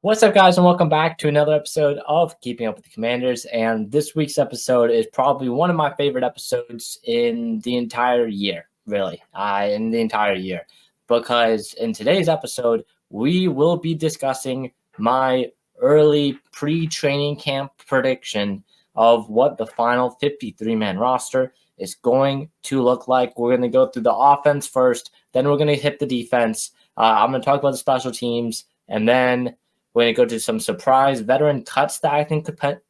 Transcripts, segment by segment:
What's up, guys, and welcome back to another episode of Keeping Up with the Commanders. And this week's episode is probably one of my favorite episodes in the entire year, really, because in today's episode, we will be discussing my early pre-training camp prediction of what the final 53-man roster is going to look like. We're going to go through the offense first, then we're going to hit the defense. I'm going to talk about the special teams, and then we're going to go to some surprise veteran cuts that I think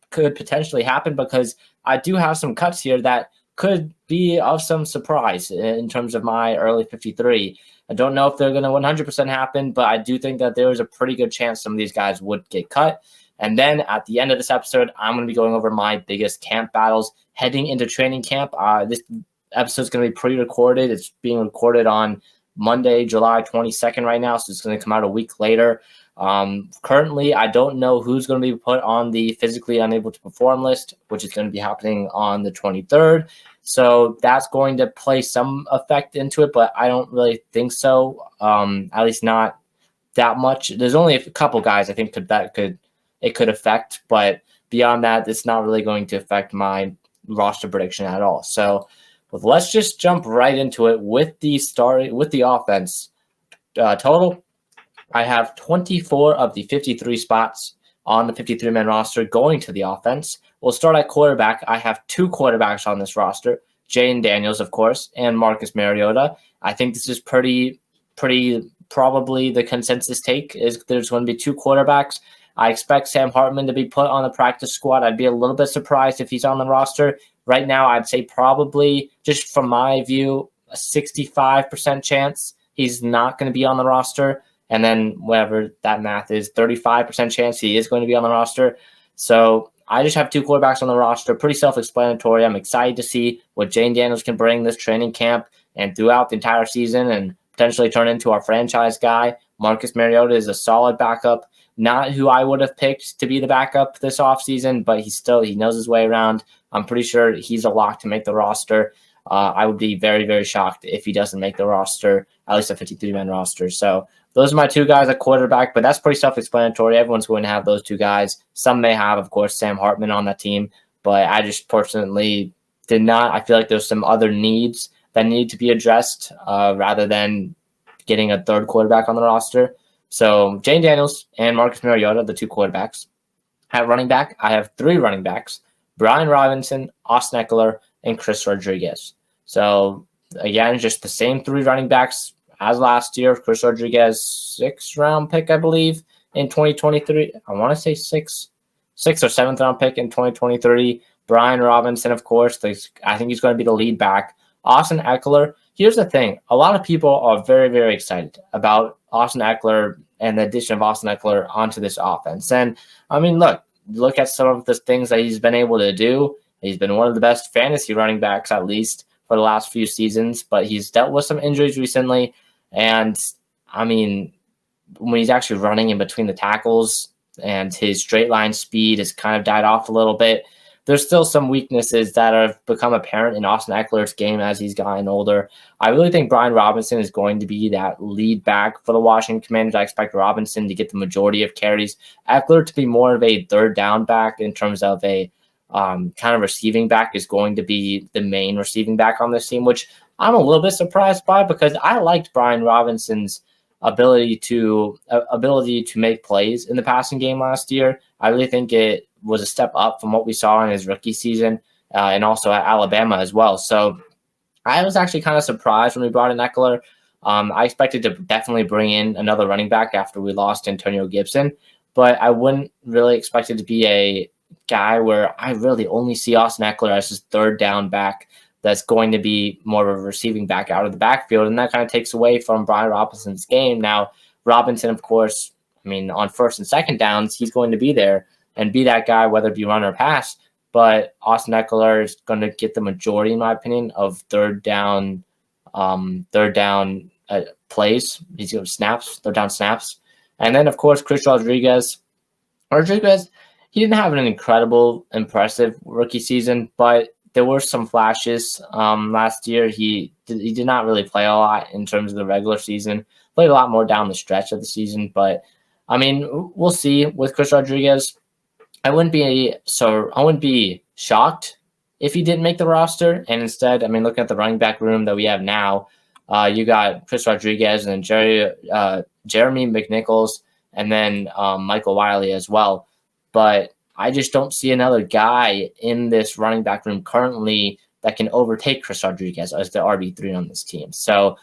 could potentially happen, because I do have some cuts here that could be of some surprise in terms of my early 53. I don't know if they're going to 100% happen, but I do think that there is a pretty good chance some of these guys would get cut. And then at the end of this episode, I'm going to be going over my biggest camp battles heading into training camp. This episode is going to be pre-recorded. It's being recorded on Monday, July 22nd right now, so it's going to come out a week later. Currently, I don't know who's going to be put on the physically unable to perform list, which is going to be happening on the 23rd. So that's going to play some effect into it, but I don't really think so. At least not that much. There's only a couple guys I think it could affect, but beyond that, it's not really going to affect my roster prediction at all. So let's just jump right into it with the offense. Total, I have 24 of the 53 spots on the 53-man roster going to the offense. We'll start at quarterback. I have two quarterbacks on this roster, Jamin Davis, of course, and Marcus Mariota. I think this is pretty probably the consensus take is there's going to be two quarterbacks. I expect Sam Hartman to be put on the practice squad. I'd be a little bit surprised if he's on the roster. Right now, I'd say probably, just from my view, a 65% chance he's not going to be on the roster. And then whatever that math is, 35% chance he is going to be on the roster. So I just have two quarterbacks on the roster. Pretty self-explanatory. I'm excited to see what Jamin Davis can bring this training camp and throughout the entire season and potentially turn into our franchise guy. Marcus Mariota is a solid backup. Not who I would have picked to be the backup this offseason, but he knows his way around. I'm pretty sure he's a lock to make the roster. I would be very, very shocked if he doesn't make the roster, at least a 53-man roster. So those are my two guys at quarterback, but that's pretty self-explanatory. Everyone's going to have those two guys. Some may have, of course, Sam Hartman on that team, but I just personally did not. I feel like there's some other needs that need to be addressed rather than getting a third quarterback on the roster. So Jamin Davis and Marcus Mariota, the two quarterbacks. At running back, I have three running backs: Brian Robinson, Austin Eckler, and Chris Rodriguez. So again, just the same three running backs as last year. Chris Rodriguez, 6th round pick, I believe, in 2023. I want to say sixth or 7th round pick in 2023. Brian Robinson, of course, I think he's going to be the lead back. Austin Eckler. Here's the thing. A lot of people are very, very excited about Austin Eckler and the addition of Austin Eckler onto this offense. And I mean, look at some of the things that he's been able to do. He's been one of the best fantasy running backs, at least for the last few seasons, but he's dealt with some injuries recently. And I mean, when he's actually running in between the tackles and his straight line speed has kind of died off a little bit, there's still some weaknesses that have become apparent in Austin Eckler's game as he's gotten older. I really think Brian Robinson is going to be that lead back for the Washington Commanders. I expect Robinson to get the majority of carries, Eckler to be more of a third down back in terms of a kind of receiving back is going to be the main receiving back on this team, which I'm a little bit surprised by because I liked Brian Robinson's ability to make plays in the passing game last year. I really think it was a step up from what we saw in his rookie season and also at Alabama as well. So I was actually kind of surprised when we brought in Eckler. I expected to definitely bring in another running back after we lost Antonio Gibson, but I wouldn't really expect it to be a guy where I really only see Austin Eckler as his third down back that's going to be more of a receiving back out of the backfield, and that kind of takes away from Brian Robinson's game. Now, Robinson, of course, I mean, on first and second downs, he's going to be there and be that guy, whether it be run or pass, but Austin Eckler is going to get the majority, in my opinion, of third down plays. He's going to third down snaps. And then, of course, Chris Rodriguez, he didn't have an impressive rookie season, but there were some flashes last year. He did not really play a lot in terms of the regular season. Played a lot more down the stretch of the season, but I mean, we'll see with Chris Rodriguez. I wouldn't be shocked if he didn't make the roster. And instead, I mean, looking at the running back room that we have now, you got Chris Rodriguez and Jeremy McNichols, and then Michael Wiley as well. But I just don't see another guy in this running back room currently that can overtake Chris Rodriguez as the RB3 on this team. So,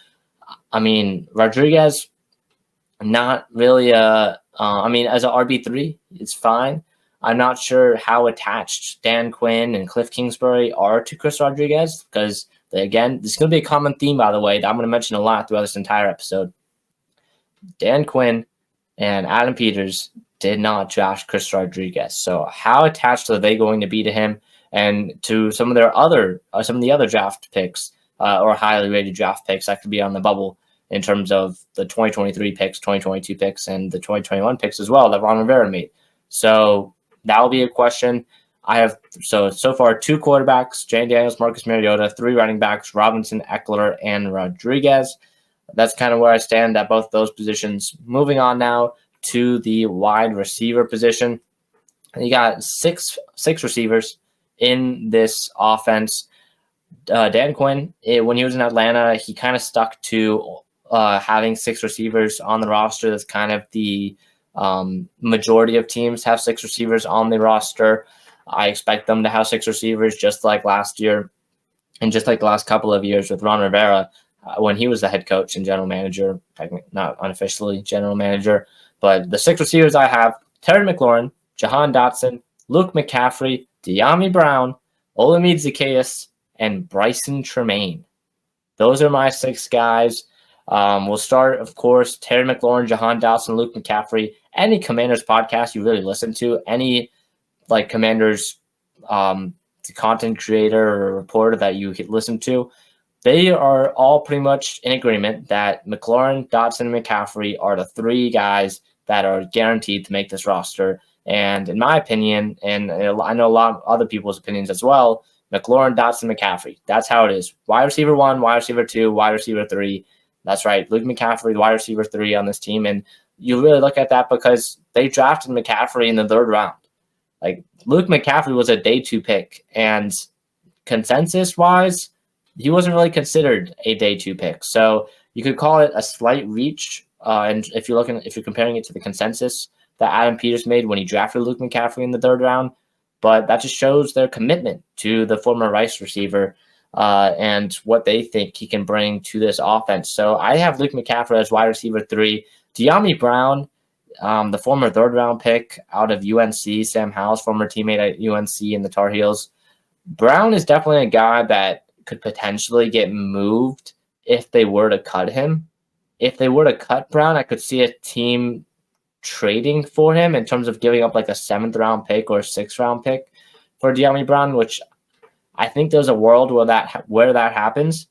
I mean, Rodriguez, not really as an RB3, it's fine. I'm not sure how attached Dan Quinn and Cliff Kingsbury are to Chris Rodriguez because, again, this is going to be a common theme, by the way, that I'm going to mention a lot throughout this entire episode. Dan Quinn and Adam Peters did not draft Chris Rodriguez. So how attached are they going to be to him and to some of the other draft picks or highly rated draft picks that could be on the bubble in terms of the 2023 picks, 2022 picks, and the 2021 picks as well that Ron Rivera made. So that will be a question. I have so far 2 quarterbacks, Jane Daniels, Marcus Mariota, 3 running backs, Robinson, Eckler, and Rodriguez. That's kind of where I stand at both those positions. Moving on now to the wide receiver position. You got six receivers in this offense. Dan Quinn, when he was in Atlanta, he kind of stuck to having 6 receivers on the roster. That's kind of the majority of teams have 6 receivers on the roster. I expect them to have 6 receivers just like last year and just like the last couple of years with Ron Rivera when he was the head coach and general manager, not unofficially general manager. But the 6 receivers I have, Terry McLaurin, Jahan Dotson, Luke McCaffrey, De'Ami Brown, Olamide Zaccheaus, and Bryson Tremaine. Those are my 6 guys. We'll start, of course, Terry McLaurin, Jahan Dotson, Luke McCaffrey. Any Commanders podcast you really listen to, any like Commanders content creator or reporter that you listen to, they are all pretty much in agreement that McLaurin, Dotson, and McCaffrey are the 3 guys that are guaranteed to make this roster. And in my opinion, and I know a lot of other people's opinions as well, McLaurin, Dotson, McCaffrey. That's how it is. Wide receiver 1, wide receiver 2, wide receiver 3. That's right. Luke McCaffrey, the wide receiver 3 on this team. And you really look at that because they drafted McCaffrey in the 3rd round. Like, Luke McCaffrey was a day 2 pick. And consensus-wise, he wasn't really considered a day 2 pick. So you could call it a slight reach. And if you're comparing it to the consensus that Adam Peters made when he drafted Luke McCaffrey in the 3rd round, but that just shows their commitment to the former Rice receiver and what they think he can bring to this offense. So I have Luke McCaffrey as wide receiver 3. De'Ami Brown, the former 3rd round pick out of UNC, Sam Howell's former teammate at UNC in the Tar Heels. Brown is definitely a guy that could potentially get moved if they were to cut him. If they were to cut Brown, I could see a team trading for him in terms of giving up like a 7th round pick or a 6th round pick for De'Ami Brown, which I think there's a world where that happens.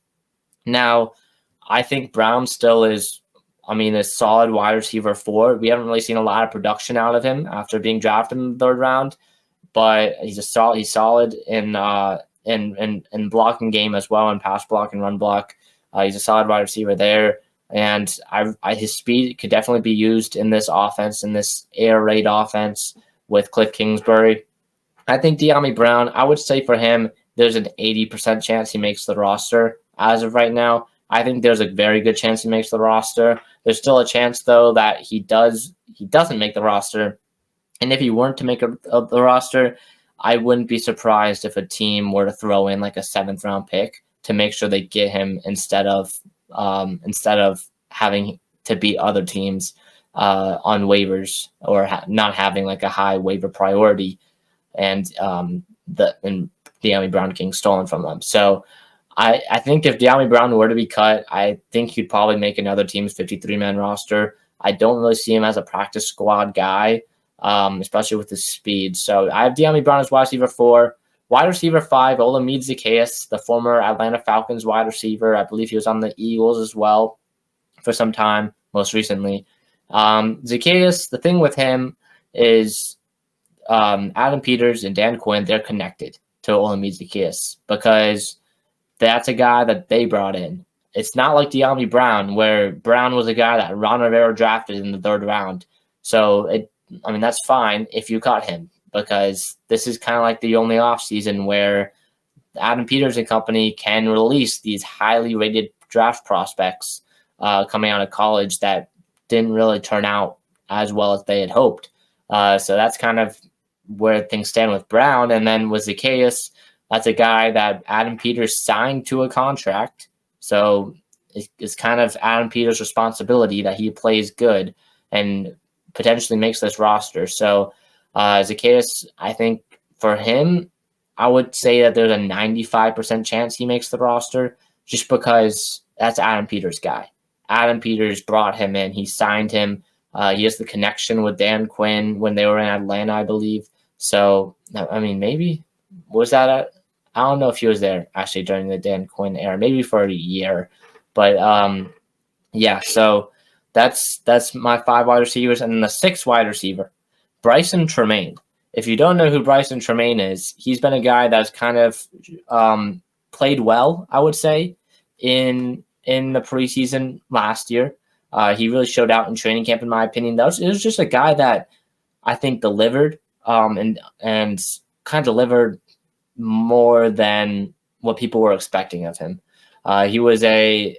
Now, I think Brown still is, a solid wide receiver 4. We haven't really seen a lot of production out of him after being drafted in the 3rd round, but he's solid in blocking game as well, in pass block and run block. He's a solid wide receiver there. And his speed could definitely be used in this offense, in this air raid offense with Cliff Kingsbury. I think De'Ami Brown, I would say for him, there's an 80% chance he makes the roster as of right now. I think there's a very good chance he makes the roster. There's still a chance, though, that he doesn't make the roster. And if he weren't to make the roster, I wouldn't be surprised if a team were to throw in like a 7th round pick to make sure they get him instead of having to beat other teams on waivers or not having like a high waiver priority and De'Ami Brown getting stolen from them. So I think if De'Ami Brown were to be cut, I think he'd probably make another team's 53-man roster. I don't really see him as a practice squad guy, especially with his speed. So I have De'Ami Brown as wide receiver 4. Wide receiver 5, Olamide Zaccheaus, the former Atlanta Falcons wide receiver. I believe he was on the Eagles as well for some time, most recently. Zaccheaus, the thing with him is Adam Peters and Dan Quinn, they're connected to Olamide Zaccheaus because that's a guy that they brought in. It's not like De'Ami Brown, where Brown was a guy that Ron Rivera drafted in the 3rd round. So that's fine if you cut him, because this is kind of like the only offseason where Adam Peters and company can release these highly rated draft prospects coming out of college that didn't really turn out as well as they had hoped. So that's kind of where things stand with Brown. And then with Zacchaeus, that's a guy that Adam Peters signed to a contract. So it's kind of Adam Peters' responsibility that he plays good and potentially makes this roster. So Zacchaeus, I think for him, I would say that there's a 95% chance he makes the roster, just because that's Adam Peters' guy. Adam Peters brought him in. He signed him. He has the connection with Dan Quinn when they were in Atlanta, I believe. So, maybe was that I don't know if he was there actually during the Dan Quinn era, maybe for a year. But yeah, so that's my 5 wide receivers. And then the 6th wide receiver, Bryson Tremaine. If you don't know who Bryson Tremaine is, he's been a guy that's kind of played well, I would say, in the preseason last year. He really showed out in training camp, in my opinion. It was just a guy that I think delivered and kind of delivered more than what people were expecting of him. He was I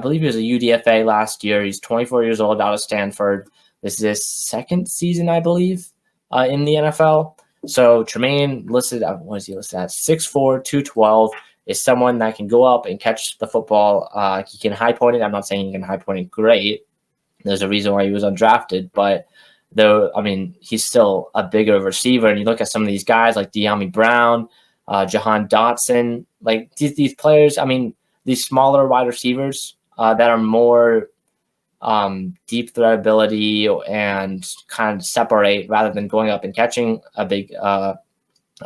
believe he was a UDFA last year. He's 24 years old, out of Stanford. This is his 2nd season, I believe, in the NFL. So Tremaine listed, what is he listed at? 6'4", 212, is someone that can go up and catch the football. He can high point it. I'm not saying he can high point it great. There's a reason why he was undrafted, but he's still a bigger receiver. And you look at some of these guys like De'Ami Brown, Jahan Dotson, like these players, these smaller wide receivers that are more deep threat ability and kind of separate rather than going up and catching a big a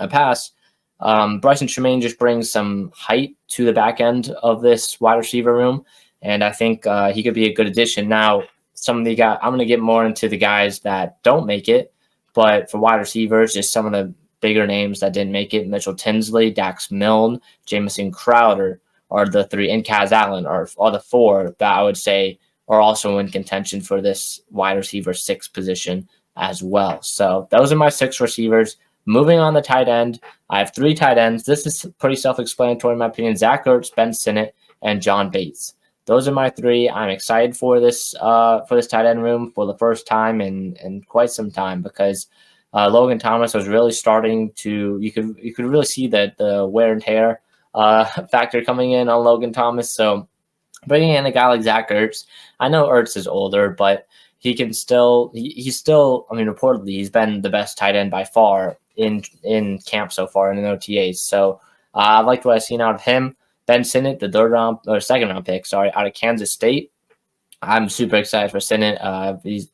pass. Bryson Tremaine just brings some height to the back end of this wide receiver room, and I think he could be a good addition. Now, some of the guys, I'm going to get more into the guys that don't make it, but for wide receivers, just some of the bigger names that didn't make it: Mitchell Tinsley, Dax Milne, Jamison Crowder, are the 3, and Kaz Allen are the 4 that I would say are also in contention for this wide receiver 6 position as well. So those are my 6 receivers. Moving on to tight end, I have 3 tight ends. This is pretty self-explanatory in my opinion: Zach Ertz, Ben Sinnott, and John Bates. Those are my 3. I'm excited for this tight end room for the first time in quite some time, because Logan Thomas was really starting to, you could really see that the wear and tear factor coming in on Logan Thomas. So bringing in a guy like Zach Ertz, I know Ertz is older, but he can still, he's still, reportedly he's been the best tight end by far in camp so far in the OTAs. So I liked what I've seen out of him. Ben Sinnott, the 2nd round pick, out of Kansas State. I'm super excited for Sinnott. He's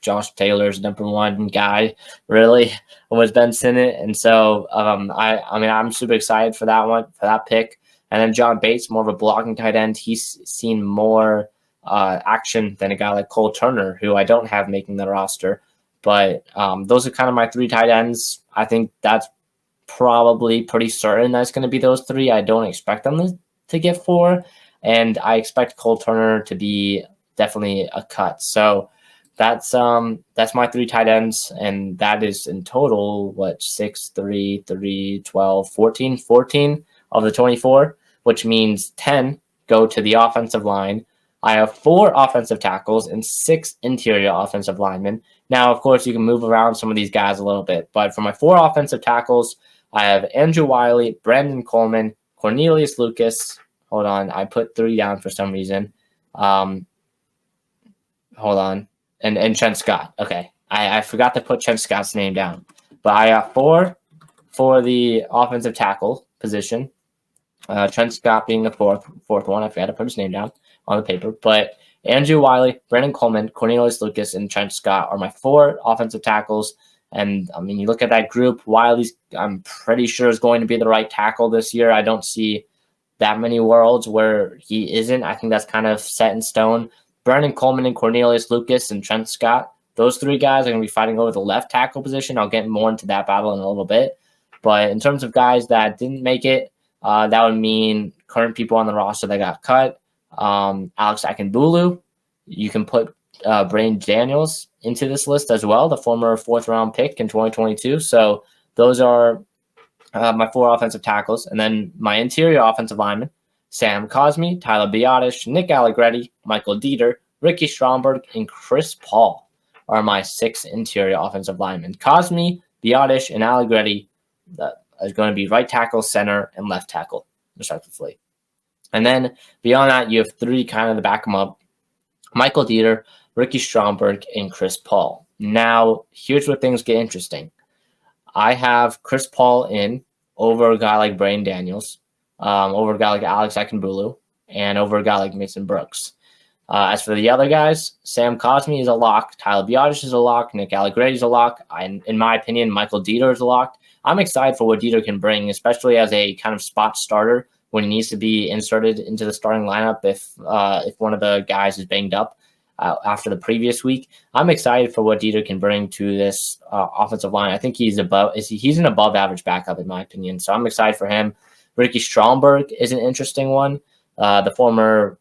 Josh Taylor's number 1 guy, really, was Ben Sinnott. And so I'm super excited for that pick. And then John Bates, more of a blocking tight end. He's seen more action than a guy like Cole Turner, who I don't have making the roster. But those are kind of my 3 tight ends. I think that's probably pretty certain that's going to be those 3. I don't expect them to get 4. And I expect Cole Turner to be definitely a cut. So that's my 3 tight ends. And that is in total, 6, 3, 3, 12, 14 of the 24, which means 10 go to the offensive line. I have 4 offensive tackles and 6 interior offensive linemen. Now, of course, you can move around some of these guys a little bit, but for my 4 offensive tackles, I have Andrew Wiley, Brandon Coleman, Cornelius Lucas. Hold on, I put 3 down for some reason. Hold on, and Trent Scott. Okay, I forgot to put Trent Scott's name down, but I have 4 for the offensive tackle position. Trent Scott being the fourth one. I forgot to put his name down on the paper. But Andrew Wiley, Brandon Coleman, Cornelius Lucas, and Trent Scott are my 4 offensive tackles. And, you look at that group, Wiley's, I'm pretty sure, is going to be the right tackle this year. I don't see that many worlds where he isn't. I think that's kind of set in stone. Brandon Coleman and Cornelius Lucas and Trent Scott, those 3 guys are going to be fighting over the left tackle position. I'll get more into that battle in a little bit. But in terms of guys that didn't make it, that would mean current people on the roster that got cut. Alex Akinbulu, you can put Brain Daniels into this list as well, the former 4th-round pick in 2022. So those are my 4 offensive tackles. And then my interior offensive linemen, Sam Cosmi, Tyler Biadasz, Nick Allegretti, Michael Dieter, Ricky Stromberg, and Chris Paul are my 6 interior offensive linemen. Cosmi, Biadasz, and Allegretti is going to be right tackle, center, and left tackle, respectively. And then beyond that, you have 3 kind of to back them up. Michael Dieter, Ricky Stromberg, and Chris Paul. Now, here's where things get interesting. I have Chris Paul in over a guy like Brain Daniels, over a guy like Alex Ekenbulu, and over a guy like Mason Brooks. As for the other guys, Sam Cosmi is a lock, Tyler Biadasz is a lock, Nick Allegretti is a lock. In my opinion, Michael Dieter is a lock. I'm excited for what Dieter can bring, especially as a kind of spot starter when he needs to be inserted into the starting lineup if one of the guys is banged up after the previous week. I'm excited for what Dieter can bring to this offensive line. I think he's an above average backup in my opinion, so I'm excited for him. Ricky Stromberg is an interesting one, the former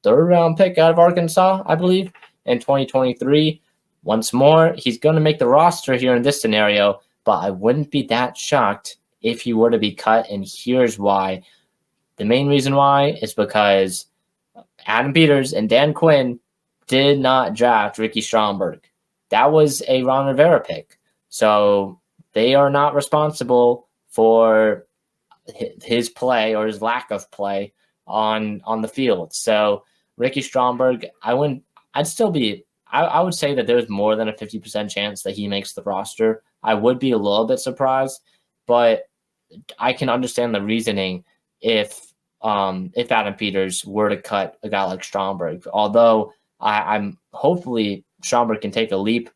3rd-round pick out of Arkansas, I believe, in 2023. Once more, he's going to make the roster here in this scenario, but I wouldn't be that shocked if he were to be cut, and here's why. The main reason why is because Adam Peters and Dan Quinn did not draft Ricky Stromberg. That was a Ron Rivera pick. So they are not responsible for his play or his lack of play on the field. So Ricky Stromberg, I would say that there's more than a 50% chance that he makes the roster. I would be a little bit surprised, but I can understand the reasoning if Adam Peters were to cut a guy like Stromberg. Although I'm hopefully Stromberg can take a leap.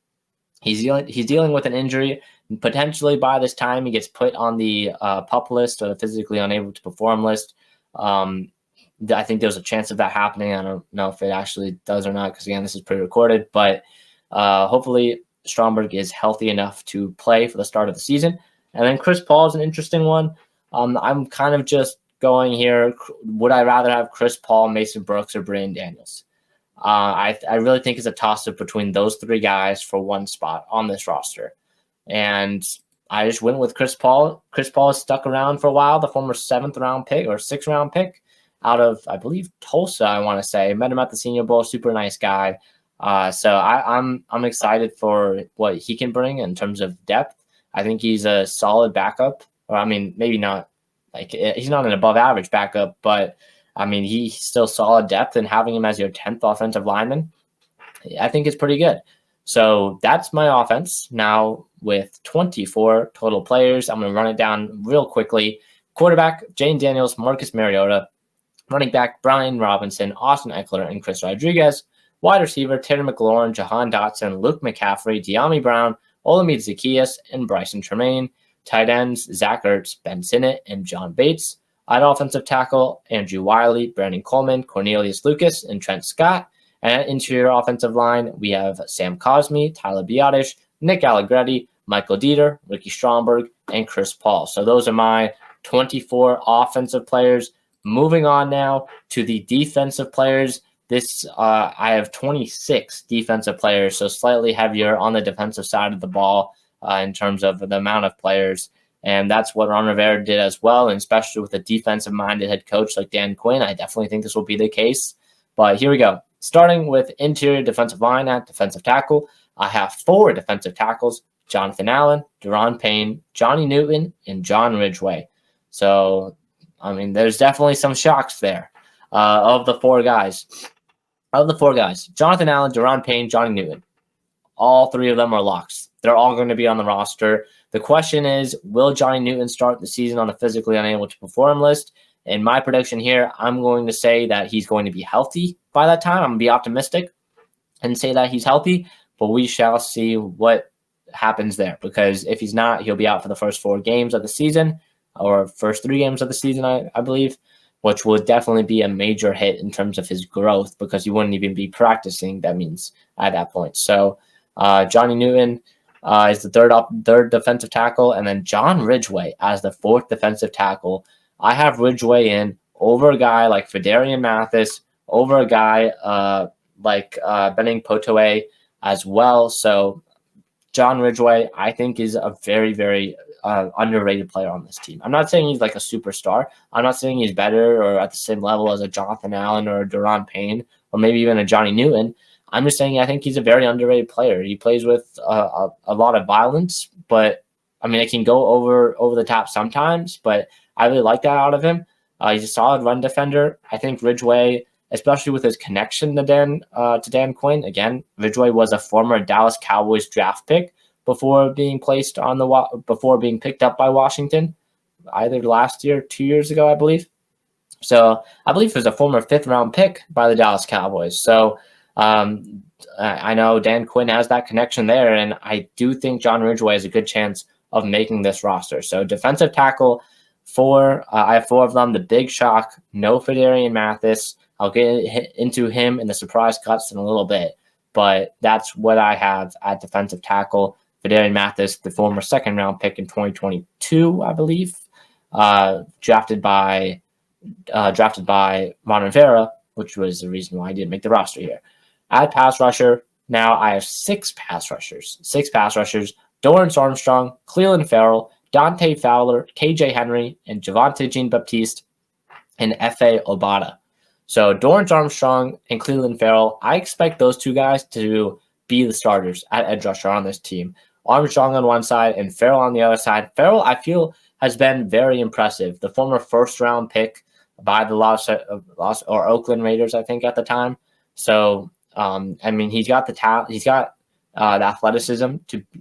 He's dealing with an injury. Potentially by this time he gets put on the PUP list or the physically unable to perform list. I think there's a chance of that happening. I don't know if it actually does or not because, again, this is pre-recorded. But hopefully Stromberg is healthy enough to play for the start of the season. And then Chris Paul is an interesting one. I'm kind of just going here. Would I rather have Chris Paul, Mason Brooks, or Brain Daniels? I really think it's a toss-up between those 3 guys for one spot on this roster. And I just went with Chris Paul. Chris Paul has stuck around for a while, the former 7th-round pick or 6th-round pick out of, I believe, Tulsa, I want to say. Met him at the Senior Bowl, super nice guy. So I'm excited for what he can bring in terms of depth. I think he's a solid backup. Or, I mean, maybe not. Like, he's not an above-average backup, but I mean, he's still solid depth, and having him as your 10th offensive lineman, I think is pretty good. So that's my offense. Now with 24 total players, I'm going to run it down real quickly. Quarterback, Jane Daniels, Marcus Mariota. Running back, Brian Robinson, Austin Eckler, and Chris Rodriguez. Wide receiver, Terry McLaurin, Jahan Dotson, Luke McCaffrey, De'Ami Brown, Olamide Zaccheaus, and Bryson Tremaine. Tight ends, Zach Ertz, Ben Sinnott, and John Bates. At offensive tackle, Andrew Wiley, Brandon Coleman, Cornelius Lucas, and Trent Scott. And at interior offensive line, we have Sam Cosmi, Tyler Biadasz, Nick Allegretti, Michael Dieter, Ricky Stromberg, and Chris Paul. So those are my 24 offensive players. Moving on now to the defensive players. I have 26 defensive players, so slightly heavier on the defensive side of the ball in terms of the amount of players. And that's what Ron Rivera did as well, and especially with a defensive-minded head coach like Dan Quinn, I definitely think this will be the case. But here we go. Starting with interior defensive line at defensive tackle, I have 4 defensive tackles, Jonathan Allen, Deron Payne, Johnny Newton, and John Ridgeway. So, I mean, there's definitely some shocks there of the 4 guys. Jonathan Allen, Deron Payne, Johnny Newton. All 3 of them are locks. They're all going to be on the roster. The question is, will Johnny Newton start the season on a physically unable to perform list? In my prediction here, I'm going to say that he's going to be healthy by that time. I'm going to be optimistic and say that he's healthy, but we shall see what happens there, because if he's not, he'll be out for the first 4 games of the season, or first 3 games of the season, I believe, which will definitely be a major hit in terms of his growth, because he wouldn't even be practicing, that means, at that point. So Johnny Newton is the third defensive tackle, and then John Ridgeway as the 4th defensive tackle. I have Ridgeway in over a guy like Phidarian Mathis, over a guy Benning Potoe as well. So John Ridgeway, I think, is a very, very underrated player on this team. I'm not saying he's like a superstar. I'm not saying he's better or at the same level as a Jonathan Allen or a Deron Payne or maybe even a Johnny Newton. I'm just saying I think he's a very underrated player. He plays with a lot of violence, but I mean, it can go over the top sometimes, but I really like that out of him. He's a solid run defender. I think Ridgeway, especially with his connection to Dan Quinn. Again, Ridgeway was a former Dallas Cowboys draft pick before being picked up by Washington, either last year, 2 years ago, I believe. So I believe he was a former 5th-round pick by the Dallas Cowboys. So I know Dan Quinn has that connection there, and I do think John Ridgeway has a good chance of making this roster. So defensive tackle, 4. I have 4 of them. The big shock, no Phidarian Mathis. I'll get into him in the surprise cuts in a little bit, but that's what I have at defensive tackle. Phidarian Mathis, the former 2nd-round pick in 2022, I believe, drafted by Ron Rivera, which was the reason why I didn't make the roster here. At pass rusher, now I have 6 pass rushers. Dorrance Armstrong, Clelin Ferrell, Dante Fowler, KJ Henry, and Javonte Jean-Baptiste, and Efe Obada. So Dorrance Armstrong and Clelin Ferrell, I expect those 2 guys to be the starters at edge rusher on this team. Armstrong on one side and Ferrell on the other side. Ferrell, I feel, has been very impressive. The former 1st-round pick by the Oakland Raiders, I think, at the time. So, I mean, he's got the talent. He's got the athleticism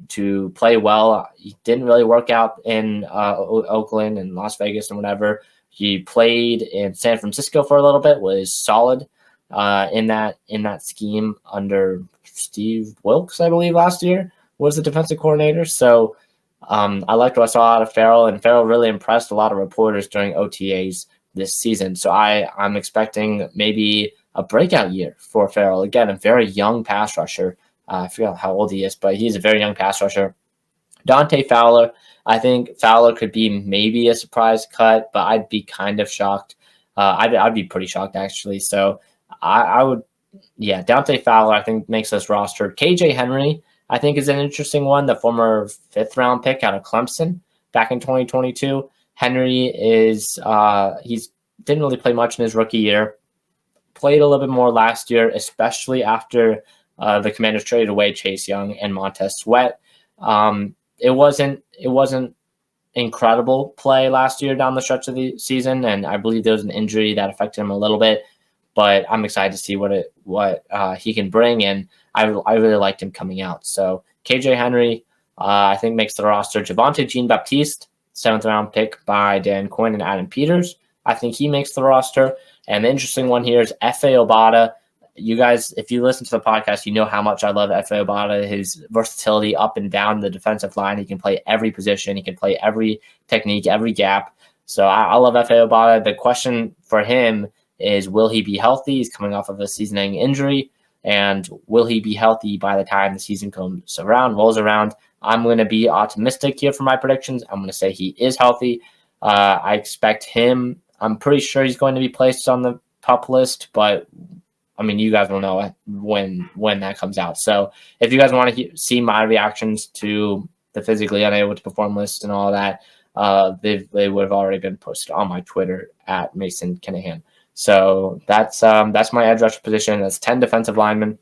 to play well. He didn't really work out in Oakland and Las Vegas and whatever. He played in San Francisco for a little bit, was solid in that scheme under Steve Wilkes, I believe, last year was the defensive coordinator. So I liked what I saw out of Ferrell, and Ferrell really impressed a lot of reporters during OTAs this season. So I'm expecting maybe a breakout year for Ferrell. Again, a very young pass rusher. I forget how old he is, but he's a very young pass rusher. Dante Fowler, I think Fowler could be maybe a surprise cut, but I'd be kind of shocked. I'd be pretty shocked, actually. So I would, Dante Fowler, I think, makes this roster. KJ Henry, I think, is an interesting one, the former 5th-round pick out of Clemson back in 2022. Henry he's didn't really play much in his rookie year. Played a little bit more last year, especially after the Commanders traded away Chase Young and Montez Sweat. It wasn't incredible play last year down the stretch of the season, and I believe there was an injury that affected him a little bit. But I'm excited to see what he can bring, and I really liked him coming out. So KJ Henry, I think, makes the roster. Javonte Jean-Baptiste, 7th-round pick by Dan Quinn and Adam Peters. I think he makes the roster. And the interesting one here is Efe Obada. You guys, if you listen to the podcast, you know how much I love Efe Obada, his versatility up and down the defensive line. He can play every position. He can play every technique, every gap. So I love Efe Obada. The question for him is, will he be healthy? He's coming off of a season-ending injury. And will he be healthy by the time the season rolls around? I'm going to be optimistic here for my predictions. I'm going to say he is healthy. I expect him. I'm pretty sure he's going to be placed on the PUP list, but I mean, you guys will know when that comes out. So if you guys want to see my reactions to the physically unable to perform list and all that, they would have already been posted on my Twitter at Mason Kinnahan. So that's my edge rusher position. That's 10 defensive linemen.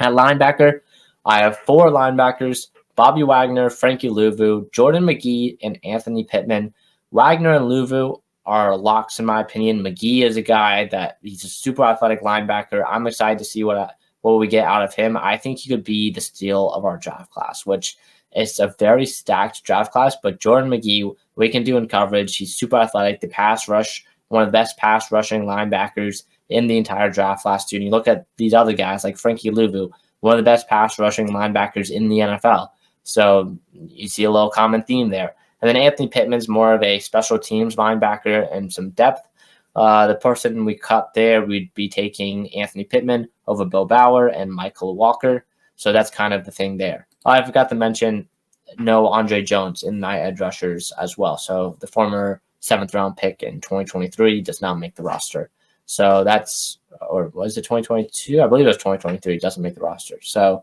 At linebacker, I have 4 linebackers: Bobby Wagner, Frankie Louvu, Jordan McGee, and Anthony Pittman. Wagner and Louvu are locks in my opinion. McGee is a guy that he's a super athletic linebacker. I'm excited to see what we get out of him. I think he could be the steal of our draft class, which is a very stacked draft class. But Jordan McGee, we can do in coverage. He's super athletic. The pass rush, one of the best pass rushing linebackers in the entire draft last year. And you look at these other guys like Frankie Louvu, one of the best pass rushing linebackers in the NFL. So you see a little common theme there. And then Anthony Pittman's more of a special teams linebacker and some depth. The person we cut there, we'd be taking Anthony Pittman over Bill Bauer and Michael Walker. So that's kind of the thing there. I forgot to mention no Andre Jones in my edge rushers as well. So the former 7th-round pick in 2023 does not make the roster. So that's, or was it 2022? I believe it was 2023. Doesn't make the roster. So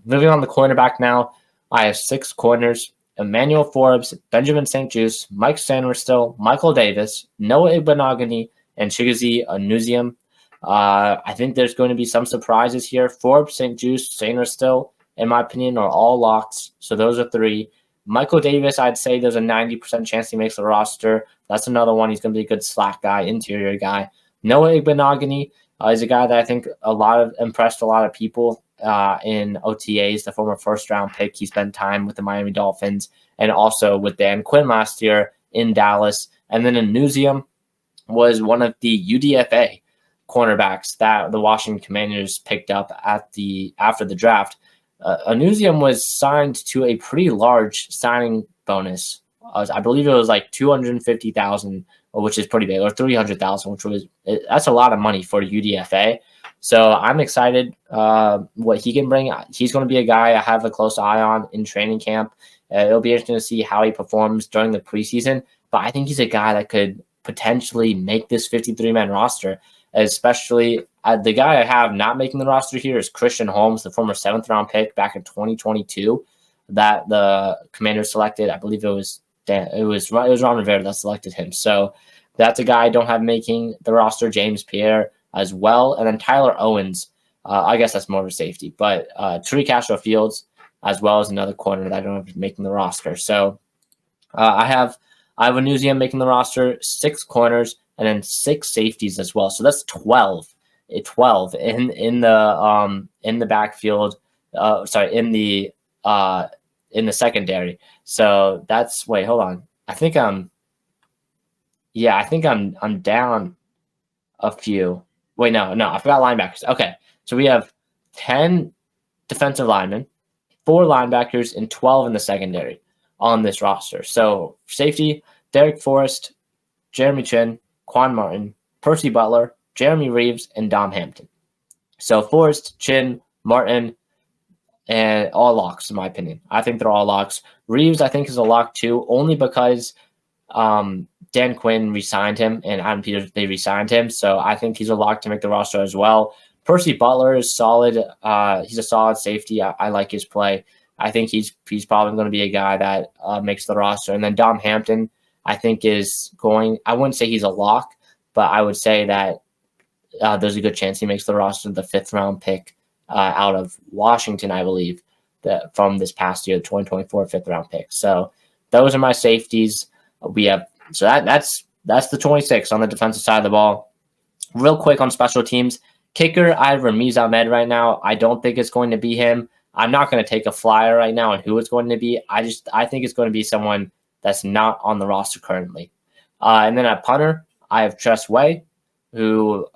moving on to cornerback now, I have 6 corners: Emmanuel Forbes, Benjamin St. Juste, Mike Sanderstill, Michael Davis, Noah Igbenogany, and Chigozie Onuzium. I think there's going to be some surprises here. Forbes, St. Juste, Sanderstill, in my opinion, are all locks. So those are 3. Michael Davis, I'd say there's a 90% chance he makes the roster. That's another one. He's going to be a good slack guy, interior guy. Noah Igbenogany is a guy that I think impressed a lot of people in OTAs, the former first-round pick. He spent time with the Miami Dolphins and also with Dan Quinn last year in Dallas. And then Onuzium was one of the UDFA cornerbacks that the Washington Commanders picked up after the draft. Onuzium was signed to a pretty large signing bonus. I believe it was like $250,000, which is pretty big, or $300,000, that's a lot of money for UDFA. So I'm excited what he can bring. He's going to be a guy I have a close eye on in training camp. It'll be interesting to see how he performs during the preseason. But I think he's a guy that could potentially make this 53-man roster. Especially the guy I have not making the roster here is Christian Holmes, the former 7th-round pick back in 2022 that the Commanders selected. I believe it was Ron Rivera that selected him. So that's a guy I don't have making the roster. James Pierre as well, and then Tyler Owens. I guess that's more of a safety, but Tariq Castro-Fields as well as another corner that I don't have making the roster. So I have Onuzium making the roster, 6 corners, and then 6 safeties as well. So that's 12 in the backfield. In the secondary. So that's, wait, hold on. I think I'm down a few. Wait, no, I forgot linebackers. Okay, so we have 10 defensive linemen, 4 linebackers, and 12 in the secondary on this roster. So safety: Derek Forrest, Jeremy Chin, Quan Martin, Percy Butler, Jeremy Reeves, and Dom Hampton. So Forrest, Chin, Martin, and all locks, in my opinion. I think they're all locks. Reeves, I think, is a lock too, only because Dan Quinn re-signed him and Adam Peters, they re-signed him. So I think he's a lock to make the roster as well. Percy Butler is solid. He's a solid safety. I like his play. I think he's probably going to be a guy that makes the roster. And then Dom Hampton, I think, I wouldn't say he's a lock, but I would say that there's a good chance he makes the roster, the 5th-round pick out of Washington, I believe, from this past year, the 2024 5th-round pick. So those are my safeties. That's the 26 on the defensive side of the ball. Real quick on special teams, kicker, I have Ramiz Ahmed right now. I don't think it's going to be him. I'm not going to take a flyer right now on who it's going to be. I think it's going to be someone that's not on the roster currently. And then at punter, I have Tress Way, who,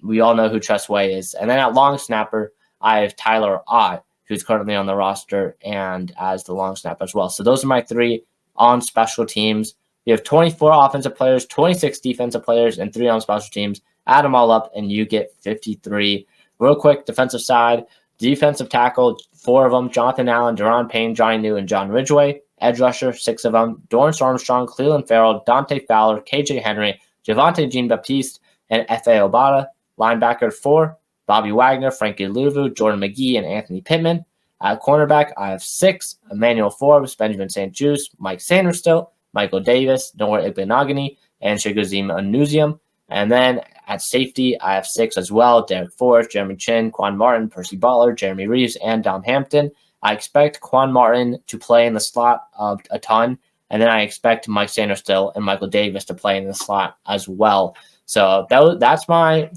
we all know who Tress Way is. And then at long snapper, I have Tyler Ott, who's currently on the roster and as the long snapper as well. So those are my 3 on special teams. We have 24 offensive players, 26 defensive players, and 3 on special teams. Add them all up, and you get 53. Real quick, defensive side, defensive tackle, 4 of them: Jonathan Allen, Deron Payne, Johnny New, and John Ridgeway. Edge rusher, 6 of them: Dorrance Armstrong, Cleveland Farrell, Dante Fowler, KJ Henry, Javonte Jean-Baptiste, and F.A. Obata. Linebacker, 4: Bobby Wagner, Frankie Louvu, Jordan McGee, and Anthony Pittman. At cornerback, I have 6: Emmanuel Forbes, Benjamin St. Juste, Mike Sanderstill, Michael Davis, Noah Igbenogany, and Chigozie Onuzium. And then at safety, I have 6 as well: Derek Forrest, Jeremy Chin, Quan Martin, Percy Butler, Jeremy Reeves, and Dom Hampton. I expect Quan Martin to play in the slot a ton, and then I expect Mike Sanderstill and Michael Davis to play in the slot as well. So that's my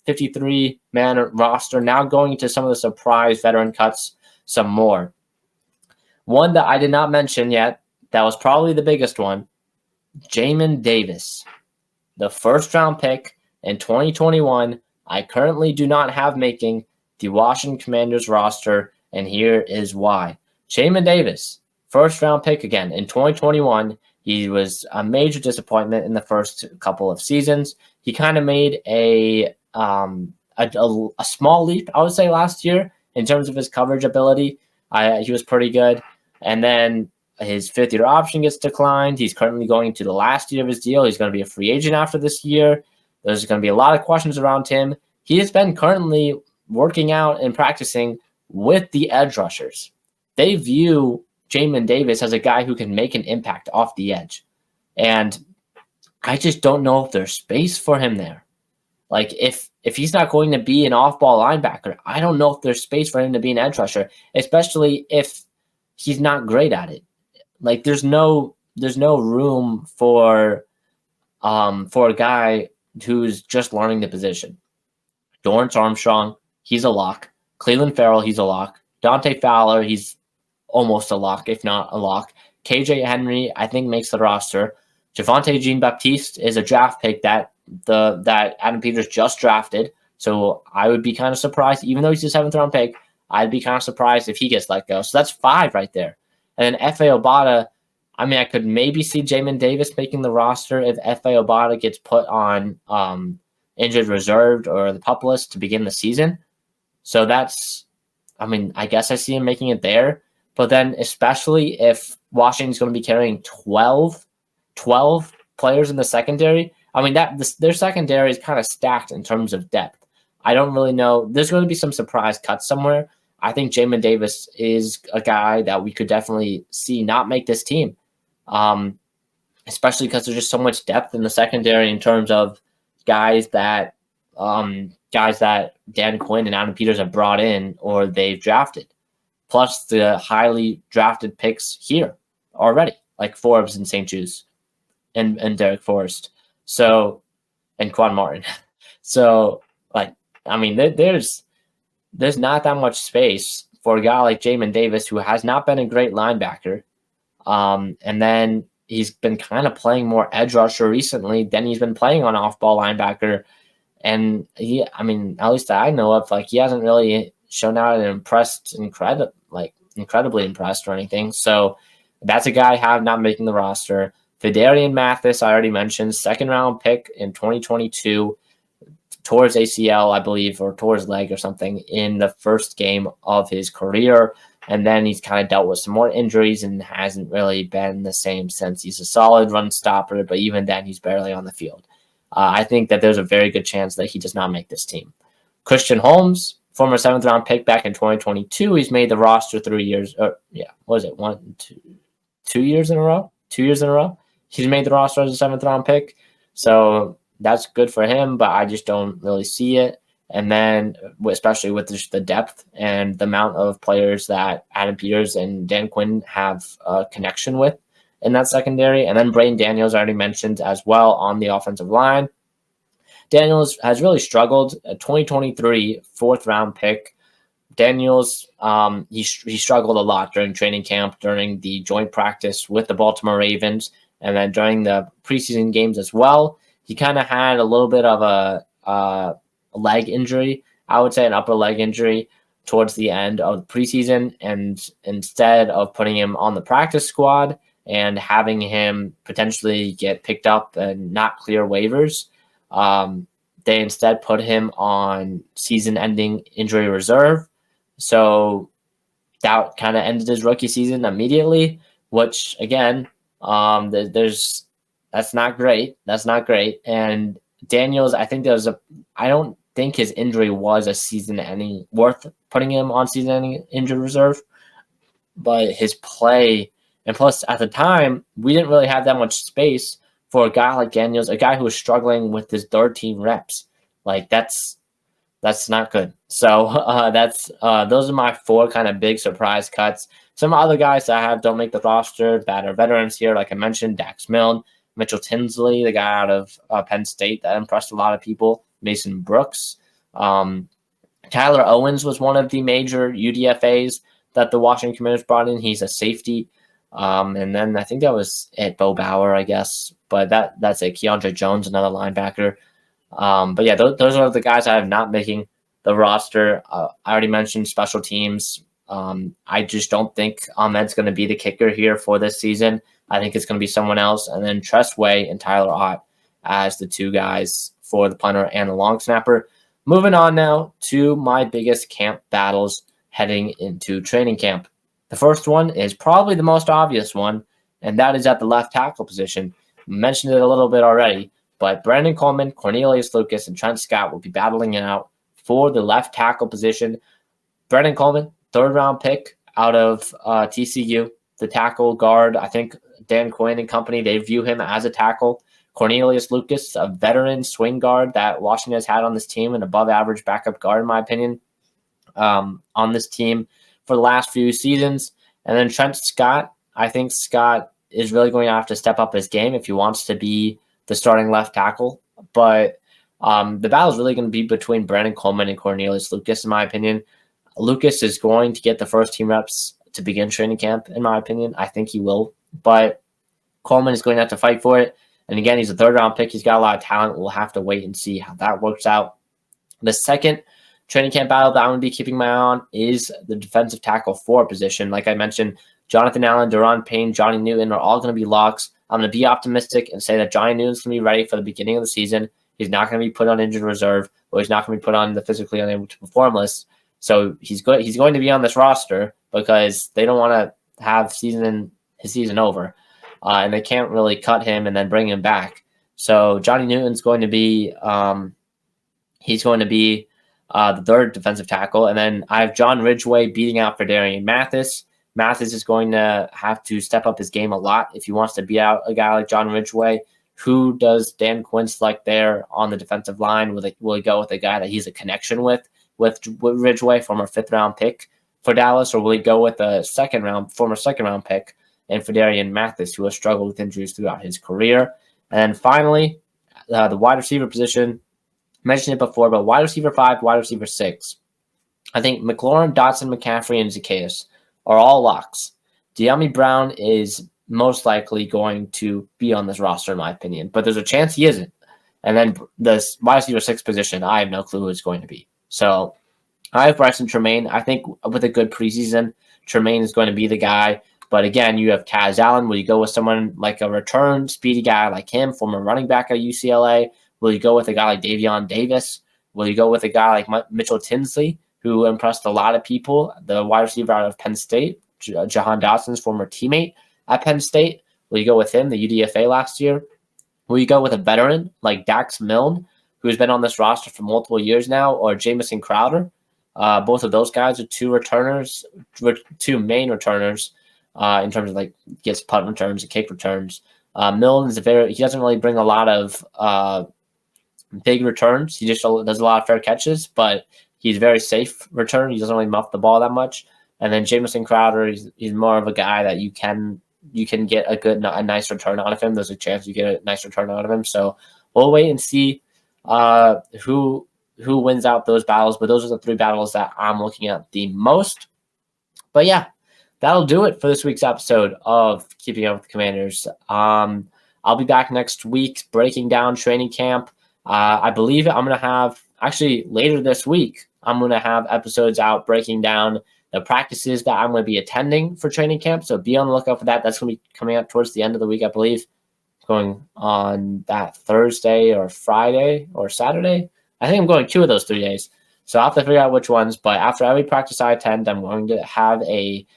53-man roster. Now going into some of the surprise veteran cuts, some more. One that I did not mention yet, that was probably the biggest one, Jamin Davis, the 1st-round pick in 2021. I currently do not have making the Washington Commanders roster, and here is why. Jamin Davis, 1st-round pick again in 2021. He was a major disappointment in the first couple of seasons. He kind of made a small leap, I would say, last year in terms of his coverage ability. He was pretty good. And then his 5th-year option gets declined. He's currently going to the last year of his deal. He's going to be a free agent after this year. There's going to be a lot of questions around him. He has been currently working out and practicing with the edge rushers. They view Jamin Davis as a guy who can make an impact off the edge. And I just don't know if there's space for him there. Like, if he's not going to be an off-ball linebacker, I don't know if there's space for him to be an edge rusher, especially if he's not great at it. Like, there's no room for a guy who's just learning the position. Dorrance Armstrong, he's a lock. Cleveland Farrell, he's a lock. Dante Fowler, he's almost a lock, if not a lock. KJ Henry, I think, makes the roster. Javonte Jean-Baptiste is a draft pick that Adam Peters just drafted. So I would be kind of surprised, even though he's a 7th-round pick, I'd be kind of surprised if he gets let go. So that's 5 right there. And then F.A. Obata, I mean, I could maybe see Jamin Davis making the roster if F.A. Obata gets put on injured reserved or the PUP list to begin the season. So that's, I mean, I guess I see him making it there. But then especially if Washington's going to be carrying 12 players in the secondary, I mean, their secondary is kind of stacked in terms of depth. I don't really know. There's going to be some surprise cuts somewhere. I think Jamin Davis is a guy that we could definitely see not make this team, especially because there's just so much depth in the secondary in terms of guys that Dan Quinn and Adam Peters have brought in or they've drafted, plus the highly drafted picks here already, like Forbes and St. Jude's and Derek Forrest. So, and Quan Martin. So, like, I mean, there's not that much space for a guy like Jamin Davis, who has not been a great linebacker. And then he's been kind of playing more edge rusher recently than he's been playing on off-ball linebacker. And he, I mean, at least that I know of, like, he hasn't really shown out and incredibly impressed or anything. So that's a guy I have not making the roster. Phidarian Mathis, I already mentioned, 2nd-round pick in 2022, towards ACL, I believe, or towards leg or something in the first game of his career. And then he's kind of dealt with some more injuries and hasn't really been the same since. He's a solid run stopper, but even then he's barely on the field. I think that there's a very good chance that he does not make this team. Christian Holmes, former 7th-round pick back in 2022. He's made the roster 3 years. What was it? 2 years in a row? 2 years in a row. He's made the roster as a 7th-round pick. So that's good for him, but I just don't really see it. And then, especially with the depth and the amount of players that Adam Peters and Dan Quinn have a connection with in that secondary. And then Braden Daniels, I already mentioned as well on the offensive line. Daniels has really struggled. A 2023 4th-round pick. Daniels, he struggled a lot during training camp, during the joint practice with the Baltimore Ravens, and then during the preseason games as well. He kind of had a little bit of a leg injury, I would say an upper leg injury towards the end of the preseason. And instead of putting him on the practice squad and having him potentially get picked up and not clear waivers, they instead put him on season-ending injury reserve. So that kind of ended his rookie season immediately, which, again, that's not great. That's not great. And Daniels, I don't think his injury was a season-ending worth putting him on season-ending injured reserve, but his play, and plus at the time we didn't really have that much space for a guy like Daniels, a guy who was struggling with his 13 reps. Like that's not good. So those are my 4 kind of big surprise cuts. Some other guys that I have don't make the roster that are veterans here, like I mentioned, Dax Milne, Mitchell Tinsley, the guy out of Penn State that impressed a lot of people, Mason Brooks. Tyler Owens was one of the major UDFAs that the Washington Commanders brought in. He's a safety. And then I think that was it, Bo Bauer, I guess. But that's it. Keandre Jones, another linebacker. But yeah, those are the guys I have not making the roster. I already mentioned special teams. I just don't think Ahmed's going to be the kicker here for this season. I think it's going to be someone else. And then Tress Way and Tyler Ott as the 2 guys for the punter and the long snapper. Moving on now to my biggest camp battles heading into training camp. The first one is probably the most obvious one, and that is at the left tackle position. I mentioned it a little bit already, But Brandon Coleman, Cornelius Lucas, and Trent Scott will be battling it out for the left tackle position. Brandon Coleman, third-round pick out of TCU, the tackle guard. I think Dan Quinn and company, they view him as a tackle. Cornelius Lucas, a veteran swing guard that Washington has had on this team, an above-average backup guard, in my opinion, on this team for the last few seasons. And then Trent Scott, I think Scott is really going to have to step up his game if he wants to be the starting left tackle. But the battle is really going to be between Brandon Coleman and Cornelius Lucas, in my opinion. Lucas is going to get the first team reps to begin training camp, in my opinion. I think he will. But Coleman is going to have to fight for it. And again, he's a third-round pick. He's got a lot of talent. We'll have to wait and see how that works out. The second training camp battle that I'm going to be keeping my eye on is the defensive tackle 4 position. Like I mentioned, Jonathan Allen, Daron Payne, Johnny Newton are all going to be locks. I'm going to be optimistic and say that Johnny Newton's going to be ready for the beginning of the season. He's not going to be put on injured reserve, or he's not going to be put on the physically unable to perform list. So he's going to be on this roster because they don't want to have his season over, and they can't really cut him and then bring him back. So Johnny Newton's going to be the third defensive tackle, and then I have John Ridgeway beating out Phidarian Mathis. Mathis is going to have to step up his game a lot if he wants to beat out a guy like John Ridgeway. Who does Dan Quinn select there on the defensive line? Will he go with a guy that he's a connection with Ridgeway, former 5th-round pick for Dallas, or will he go with a former second-round pick and Phidarian Mathis, who has struggled with injuries throughout his career? And finally, the wide receiver position. I mentioned it before, but wide receiver 5, wide receiver 6. I think McLaurin, Dotson, McCaffrey, and Zacchaeus are all locks. De'Ami Brown is most likely going to be on this roster, in my opinion, but there's a chance he isn't. And then the wide receiver 6 position, I have no clue who it's going to be. So I have Bryson Tremaine. I think with a good preseason, Tremaine is going to be the guy. But again, you have Kaz Allen. Will you go with someone like a return speedy guy like him, former running back at UCLA? Will you go with a guy like Davion Davis? Will you go with a guy like Mitchell Tinsley, who impressed a lot of people, the wide receiver out of Penn State, Jahan Dotson's former teammate at Penn State? Will you go with him, the UDFA last year? Will you go with a veteran like Dax Milne, who's been on this roster for multiple years now, or Jamison Crowder? Both of those guys are two main returners in terms of like gets punt returns and kick returns. Milne is he doesn't really bring a lot of big returns. He just does a lot of fair catches, but he's very safe return. He doesn't really muff the ball that much. And then Jamison Crowder, he's more of a guy that you can get a nice return out of him. There's a chance you get a nice return out of him. So we'll wait and see who wins out those battles. But those are the 3 battles that I'm looking at the most. But yeah, that'll do it for this week's episode of Keeping Up with the Commanders. I'll be back next week breaking down training camp. I believe I'm going to have, actually later this week, I'm going to have episodes out breaking down the practices that I'm going to be attending for training camp. So be on the lookout for that. That's going to be coming out towards the end of the week, I believe. Going on that Thursday or Friday or Saturday. I think I'm going 2 of those 3 days. So I'll have to figure out which ones. But after every practice I attend, I'm going to have a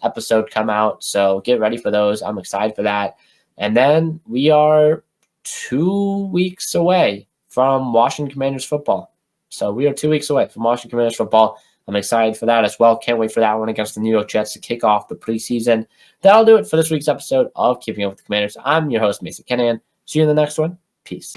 episode come out. So get ready for those. I'm excited for that. And then we are 2 weeks away from Washington Commanders football. So we are 2 weeks away from Washington Commanders football. I'm excited for that as well. Can't wait for that one against the New York Jets to kick off the preseason. That'll do it for this week's episode of Keeping Up with the Commanders. I'm your host, Mason Kinnahan. See you in the next one. Peace.